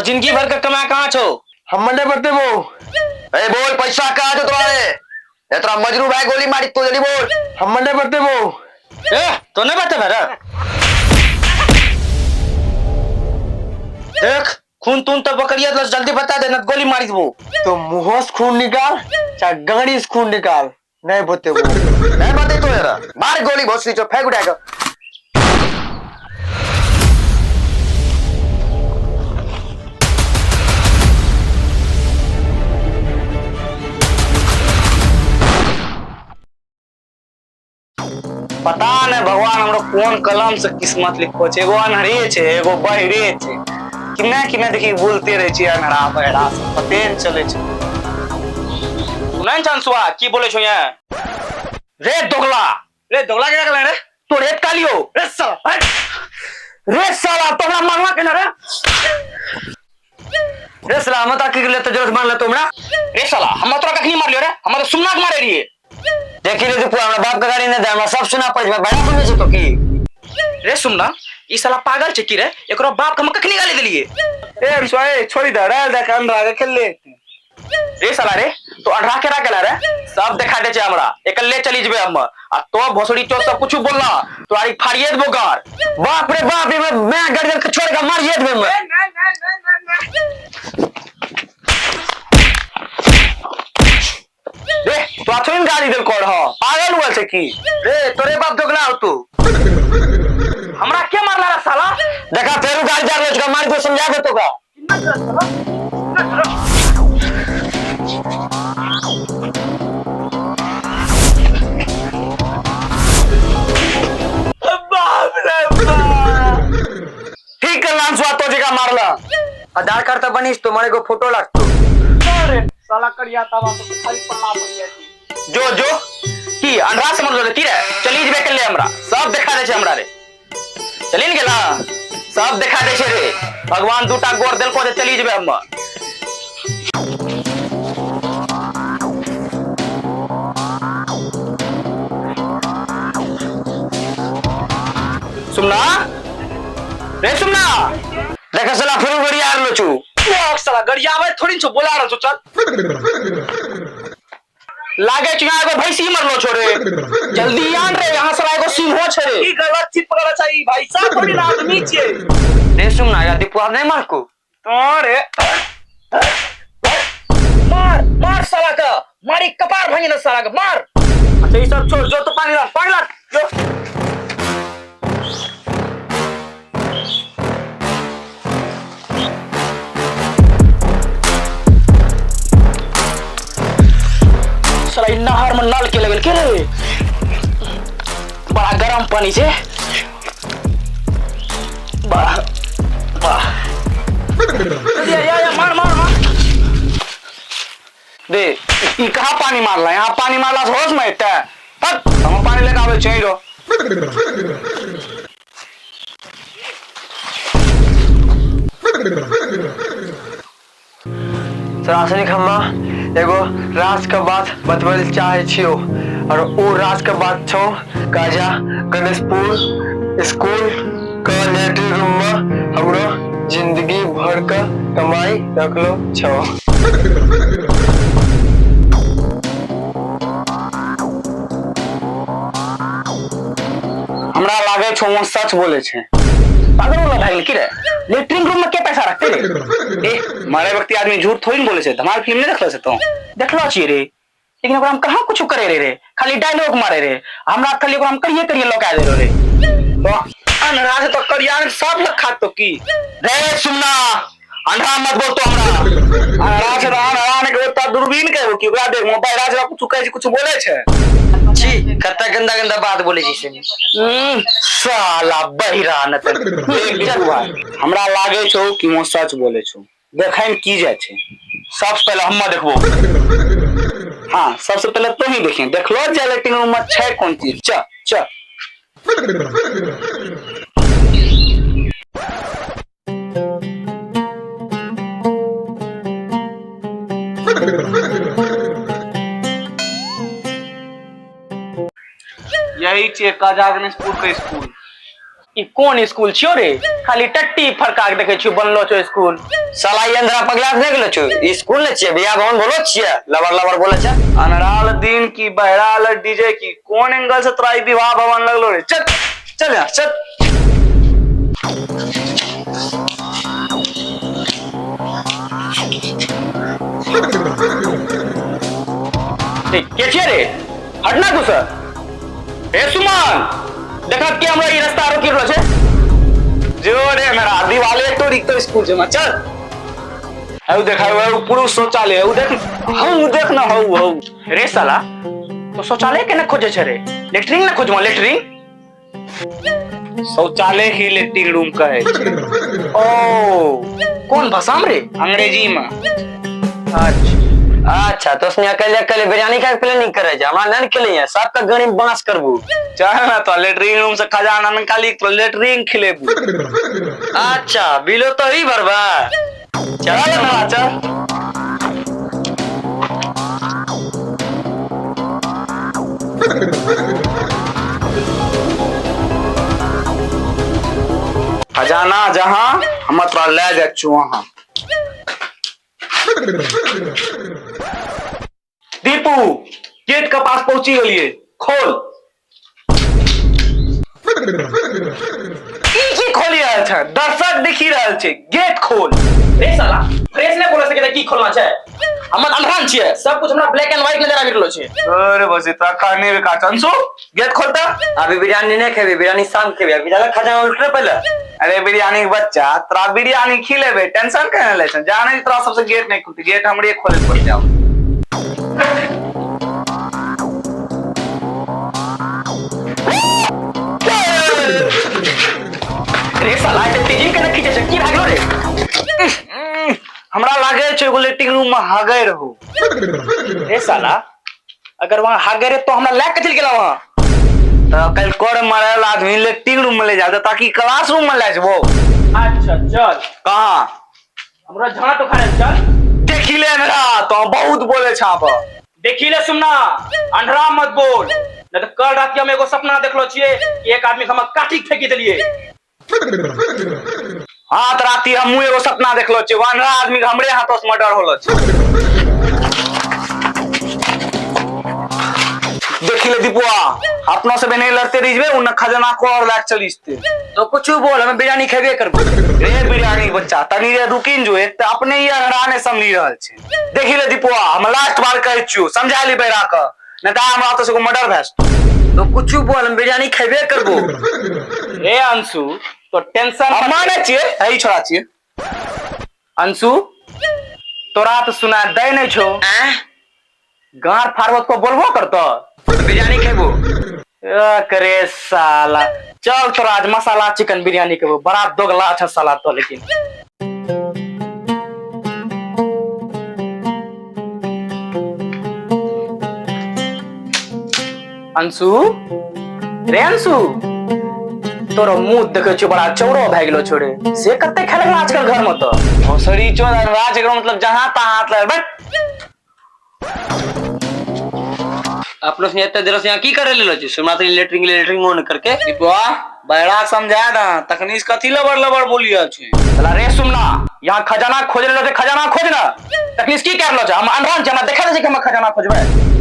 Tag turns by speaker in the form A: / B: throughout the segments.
A: जिंदगी भर का कमा कहाँ छो?
B: हम मंडे पड़ते वो।
C: ए बोल पैसा कहाँ छो तुम्हारे? ये तेरा मजनू भाई गोली मारी तो जल्दी बोल।
B: हम मंडे पड़ते वो।
A: तो नहीं बता मेरा। देख खून तून तो बकरिया तो जल्दी बता दे न गोली मारी वो।
B: तो मुंह से खून निकाल चाहे गाड़ी से खून निकाल, नहीं बोते वो।
C: नहीं बते तो यार मार गोली भोसड़ी चो फेंक उठाएगा।
A: पता नहीं भगवान हमरो कौन कलम से किस्मत लिखो छे। एगो अनहरे छे एगो बहिरे छे। किन्ने किन्ने देखी बोलते रहे छे अनहरा बहरा पते न चले छे। नहीं चांसुआ की बोले छो यहाँ? रे दोगला क्या कर रे? तो रेत कालियो रे साला तोमरा मारवा के ना
B: रे साला मत आके के लिए तो जरूरत मान ले तुमरा।
A: रे साला हम तोरा कखनी मार लियो रे? हम तो सुमना के मारे रहिए।
B: देखी रे तू हमरा बाप का गाड़ी नहीं दे, हमरा सब सुना पड़ में बड़ा सुने छे तो की।
A: रे सुमना ई साला पागल छे की रे? एकरो बाप के हम कखनी गाली देलिए?
B: ए बिसवाए छोड़ी दे रे, देख अंदर के खेल ले।
A: रे साला रे तो अढ़ा के राखेला रे? सब देखा दे छे हमरा। एकले चली जबे हम आ तो भोसड़ी चो सब कुछ बोलना तो आरी फाड़िए देबो गार।
B: बाप रे बाप, मैं गाड़ी के छोड़ के मारिए दे मैं।
A: रे तो आथुन गाली देल कोड़ ह पागल हुआ छे की?
B: रे तोरे बाप दोगला हो तू।
A: हमरा के मारला रे साला?
B: देखा फेरू गाड़ी जा ले उसका मार को समझा दे तो का।
A: ठीक है नाम सुआ तो जगह मारला।
B: आधार कार्ड तो बनीस तुम्हारे को फोटो लगतो।
A: अरे साला करिया तवा तो खाली पन्ना बन गया। जो की अंधरा समझ लो तीरे चली जबे कर ले हमरा सब देखा दे छे हमरा रे। चली न गेला सब देखा दे छे रे। भगवान दूटा गोर देल को चली जबे हम। सुमना रे सुमना
B: देखा साला फिर गड़ी आ लो छू।
A: साला गड़िया आवे थोड़ी छो बोला रहो चल। लागे छ यहाँ एगो भैंसी मरलो छोरे। जल्दी आन रे यहाँ साला एगो सिंह छे रे। ई गलत चीज पकड़ा चाहिए भाई साहब थोड़ी ना आदमी छे।
B: रे सुमना या दीपुआ नहीं मार को।
A: अरे मार साला का मारी कपार भांगी ना साला का मार। अच्छा ये सब छोड़ जो तो पानी ला जो। साला नहर में नल के लेवल के रे बड़ा गरम पानी से मार दे। ई कहाँ पानी मारला? यहाँ पानी मारला से होश में इतना हम पानी लेके आवे चाहिए रो।
B: सरासनी खम्मा एगो राज का बात बतबल चाहे छियो और वो राज का बात छो काजा गणेशपुर स्कूल का लेटरिन रूम में हमरो जिंदगी भर का कमाई रखलो छो।
A: हमरा लागे छो वो सच बोले छे। पागल वाला भाई की रे लेटरिन रूम में के पैसा रखते रे? ए मारे व्यक्ति आदमी झूठ थोड़ी बोले छे। धमाल फिल्म नहीं देखलो से तो देखलो छी रे लेकिन ओकरा हम कहां कुछ करे रे खाली डायलॉग मारे रे। हमरा खाली ओकरा हम करिए लौका दे रे। तो अनरा से तो करिया सब लखा तो की रे सुनना अंधा मत बोल तो हमरा। अनरा से अनरा ने के दूरबीन के की ओकरा देख मोबाइल राज कुछ बोले छे।
B: छी कत्ता गंदा गंदा बात बोले जी से।
A: साला बहिरा न हमरा लागे छौ कि मो सच बोले छौ। देखै में की जाय छे सबसे पहले हम देखबो। हाँ सबसे पहले तो ही देखें देखलो जा लेकिन में छै कौन चीज च यही छे काजा गणेशपुर के स्कूल। ई कौन स्कूल छियो रे? खाली टट्टी फरका के देखे छियो बनलो छो स्कूल।
C: साला ये अंदर पगला नहीं गेलो छु स्कूल ने छिए बियाह भवन बोलो छिए लबर लबर बोले छ
A: अनराल दिन की बहराल डीजे की कौन एंगल से तोरा ई विवाह भवन लगलो रे? चल चल यहाँ चल। के छिए रे? हटना तू सर। ए सुमन देखा के हमरा ई रास्ता रोकी रहलो छे। जो रे मेरा दिवाले तो रिक तो स्कूल छे चल। हऊ देखा हऊ पुरुष शौचालय हऊ देख ना हऊ रे साला तो शौचालय के ना खोजे छे रे? लेटरिन ना खोजमा लेटरिन। शौचालय ही लेटरिन रूम का है। ओ कौन भाषा में रे? अंग्रेजी में।
C: अच्छा तो उसने अकेले अकेले बिरयानी का प्लानिंग करे जा हमरा नन के लिए सबका गणित बांस करबू
A: चल ना तो लेटरिन रूम से खजाना निकाली तो लेटरिन खिलेबू।
C: अच्छा बिलो तो ही भरबा
A: चल ना चल। खजाना जहां हम तोरा ले जाय छु वहां। दीपू गेट के पास पहुंची गेलिए खोल। की खोली रहल छै? दर्शक दिखी रहल छै गेट खोल। रे साला फ्रेश ने बोले सके की खोलना छै? हमर अनरान छियै सब कुछ हमरा ब्लैक एंड व्हाइट नजर आबि रहलो छै। अरे बस इतना कहने में का चंसू गेट खोलता।
C: अभी बिरयानी नहीं खेबे बिरयानी शाम खेबे अभी ज्यादा खजाना उल्टे पहले।
A: अरे बिरयानी के बच्चा तोरा बिरयानी खिलेबे टेंशन काहे ले छ? जाने तोरा सबसे गेट नहीं खुलती गेट हमरे खोले पड़ जाओ। रे साला एते तेजी केना खींचे छै? की भागलो रे? हमरा लागे छै एगो लेटिंग रूम में हागे रहू। रे साला अगर वहां हागे रे तो हमरा ले के चल गेला वहां। तो कल कोड़ मारल आदमी लेटिंग रूम में ले जा ताकि क्लासरूम में ले जाबो। अच्छा चल। कहां? हमरा झाड़ा तो खाने चल। देखी ले मेरा तो बहुत बोले छाप। देखी ले सुनना अंधरा मत बोल न तो कल रात के हम एगो सपना देखलो छिए कि एक आदमी हम काठी फेंकी देलिए। हाँ तो राती हम एगो सपना देखलो छिए अंधरा आदमी हमरे हाथों से मर्डर होलो छै। देखी ले दीपुआ अपनों से नहीं लड़ते रहिबे उन खजाना को और लाख चलीसते
C: तो कुछ बोल हमें बिरयानी खेबे करबो।
A: रे बिरयानी बच्चा तनी रे रुकिन जो एक अपने ही अंगराने समझी रहल छै। देखी ले दीपुआ हम लास्ट बार कहै छियो समझा ली बेरा का न त हमरा तो से मर्डर भैस।
C: तो कुछ बोल हम बिरयानी खेबे करबो।
A: रे अंशु तो टेंशन माने छिए एही छोड़ा छिए। अंशु तोरा तो सुना दे नहीं छो गार फारवत को बोलबो करतो
C: बिरयानी खेबो।
A: करे साला चल तो आज मसाला चिकन बिरयानी के बड़ा दोगला अच्छा साला तो लेकिन। अंशु रे अंशु तोरो मुंह देखे छ बड़ा चौड़ो भ गेलो छोड़े से कते खेलला आजकल घर में तो भोसड़ी चोद राज एकरो मतलब जहां ता हाथ लग बट
C: अपनो से इतना देर से यहाँ की करे लेलो छी सुमात्री लेटरिंग ऑन करके
A: दीपुआ बड़ा समझा दा तखनीस कथी लबर लबर बोलिया छी। चला रे सुनना यहाँ खजाना खोज ले तो खजाना खोजना तखनीस की करलो छ? हम अनरान जना देखा दे कि हम खजाना खोजबे।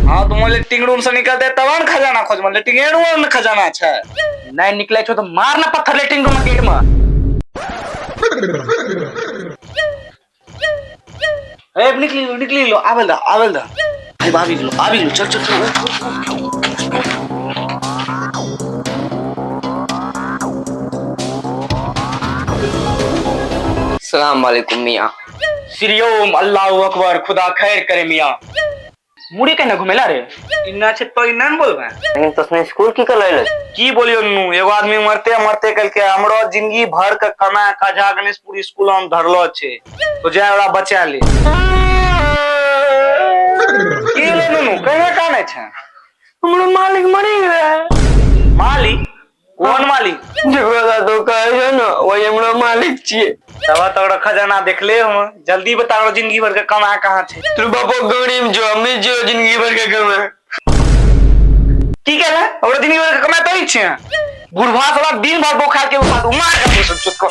A: हां तुम लेटिंग रूम से निकलते तब खजाना खोजबे लेटिंग रूम में खजाना छै नहीं निकले छो तो मार ना पत्थर लेटिंग रूम गेट में। ए निकली लो आवेल दा भाई आवी लो चल
C: सलाम वालेकुम मियां।
A: सिरियोम अल्लाहु अकबर खुदा खैर करे मियां। मुड़ी कहना घुमेला रे इन्ना छे तो इन्ना न बोलबे
C: लेकिन तो उसने स्कूल की कर लेले
A: की बोलियो नु एगो आदमी मरते कल के हमरो जिंदगी भर के कमा काजा गणेशपुर स्कूल में धरलो छे तो जाय ओरा बचा ले। की ले नु कहे काने छे? हमरो मालिक मरी गए। मालिक कौन मालिक?
C: जगह तो कहे ना वही हमरो मालिक छिए।
A: तब तोरा खजाना देख ले हम जल्दी बता जिंदगी भर के कमा कहां छे?
C: तू बापो गरीब जो हमें जो जिंदगी भर के कमा
A: की कहला और जिंदगी भर के कमा तो ही छे बुढ़वा साला दिन भर बुखार के उठा दूं मार का चुत को